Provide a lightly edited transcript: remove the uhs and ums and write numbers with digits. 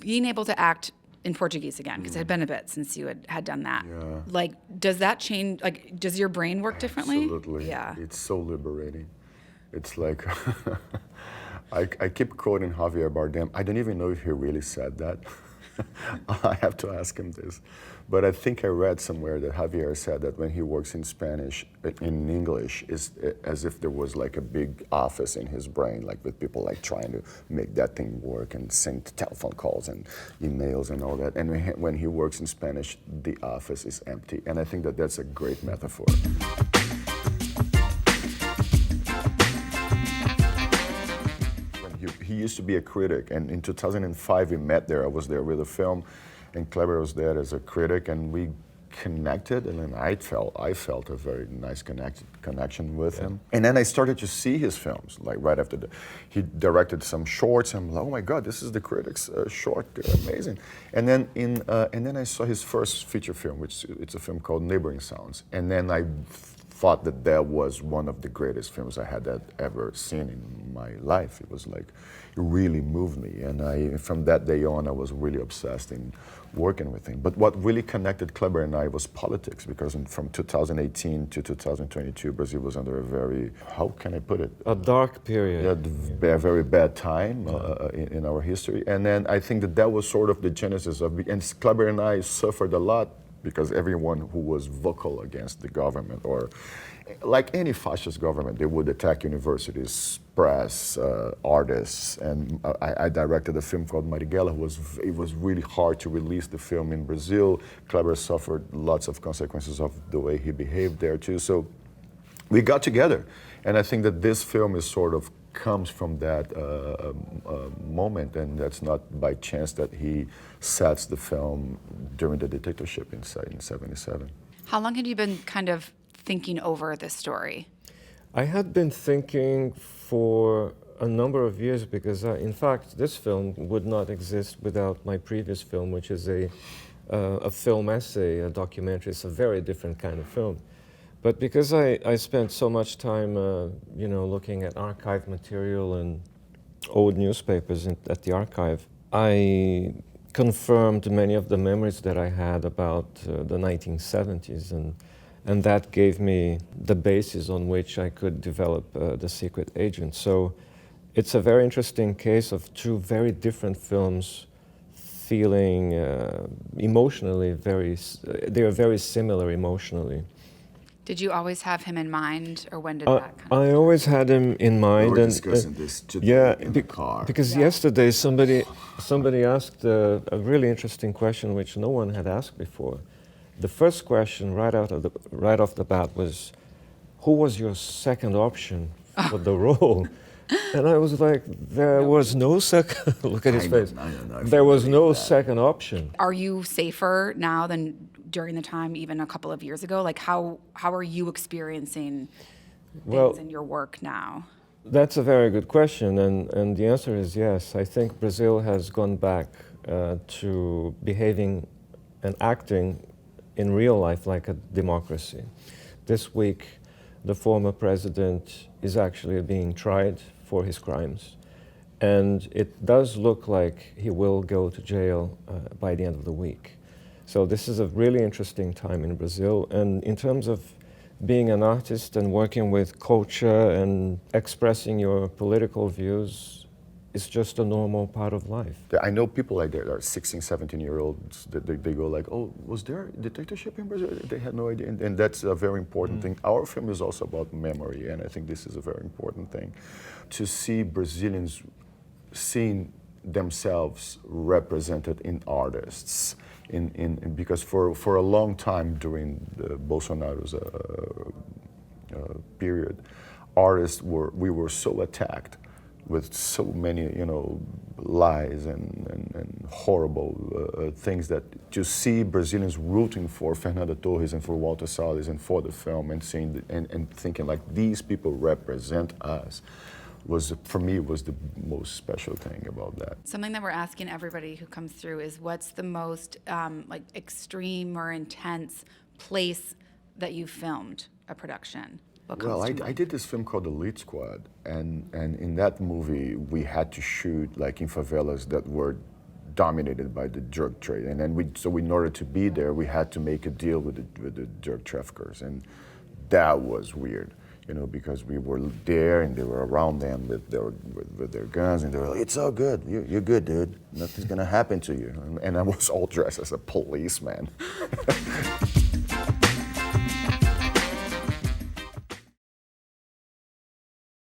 being able to act in Portuguese again, because it had been a bit since you had done that. Yeah. Like, does that change, like, does your brain work differently? Absolutely. Yeah. It's so liberating. It's like, I keep quoting Javier Bardem. I don't even know if he really said that. I have to ask him this. But I think I read somewhere that Javier said that when he works in Spanish, in English, is as if there was like a big office in his brain, like with people like trying to make that thing work and send telephone calls and emails and all that. And when he works in Spanish, the office is empty. And I think that that's a great metaphor. He used to be a critic, and in 2005 we met there. I was there with a film, and Kleber was there as a critic, and we connected, and then I felt a very nice connection with him. And then I started to see his films, like right after he directed some shorts. I'm like, oh my God, this is the critic's short, they're amazing. And then I saw his first feature film, which it's a film called Neighboring Sounds, and then I thought that was one of the greatest films I had ever seen in my life. It was like, it really moved me. And from that day on, I was really obsessed in working with him. But what really connected Kleber and I was politics, because from 2018 to 2022, Brazil was under a very, how can I put it? A dark period. Yeah, a very bad time in our history. And then I think that was sort of the genesis of, and Kleber and I suffered a lot because everyone who was vocal against the government, or like any fascist government, they would attack universities, press, artists. And I directed a film called Marighella. It was really hard to release the film in Brazil. Kleber suffered lots of consequences of the way he behaved there too. So we got together. And I think that this film is sort of comes from that moment, and that's not by chance that he sets the film during the dictatorship in 1977. How long had you been kind of thinking over this story? I had been thinking for a number of years, because in fact this film would not exist without my previous film, which is a film essay, a documentary. It's a very different kind of film. But because I spent so much time, looking at archive material and old newspapers at the archive, I confirmed many of the memories that I had about the 1970s, and that gave me the basis on which I could develop The Secret Agent. So it's a very interesting case of two very different films feeling emotionally they are very similar emotionally. Did you always have him in mind, or when did that kind of... I always had him in mind. We were discussing this today in the car. Because yesterday somebody asked a really interesting question which no one had asked before. The first question right off the bat was, who was your second option for the role? And I was like, there was no second. Look at his face. There was no second option. Are you safer now than during the time, even a couple of years ago? Like, how are you experiencing things in your work now? That's a very good question, and the answer is yes. I think Brazil has gone back to behaving and acting in real life like a democracy. This week, the former president is actually being tried for his crimes, and it does look like he will go to jail by the end of the week. So this is a really interesting time in Brazil, and in terms of being an artist and working with culture and expressing your political views, it's just a normal part of life. I know people like that are 16, 17-year-olds, they go like, oh, was there a dictatorship in Brazil? They had no idea, and that's a very important thing. Our film is also about memory, and I think this is a very important thing. To see Brazilians seeing themselves represented in artists, because for a long time during the Bolsonaro's period, artists we were so attacked with so many lies and horrible things, that to see Brazilians rooting for Fernando Torres and for Walter Salles and for the film and seeing and thinking like these people represent us, for me was the most special thing about that. Something that we're asking everybody who comes through is, what's the most extreme or intense place that you filmed a production? Well, I did this film called The Lead Squad, and in that movie we had to shoot like in favelas that were dominated by the drug trade. And then so in order to be there, we had to make a deal with the drug traffickers. And that was weird, you know, because we were there and they were around them with their guns, and they were like, it's all good, you're good, dude. Nothing's gonna happen to you. And I was all dressed as a policeman.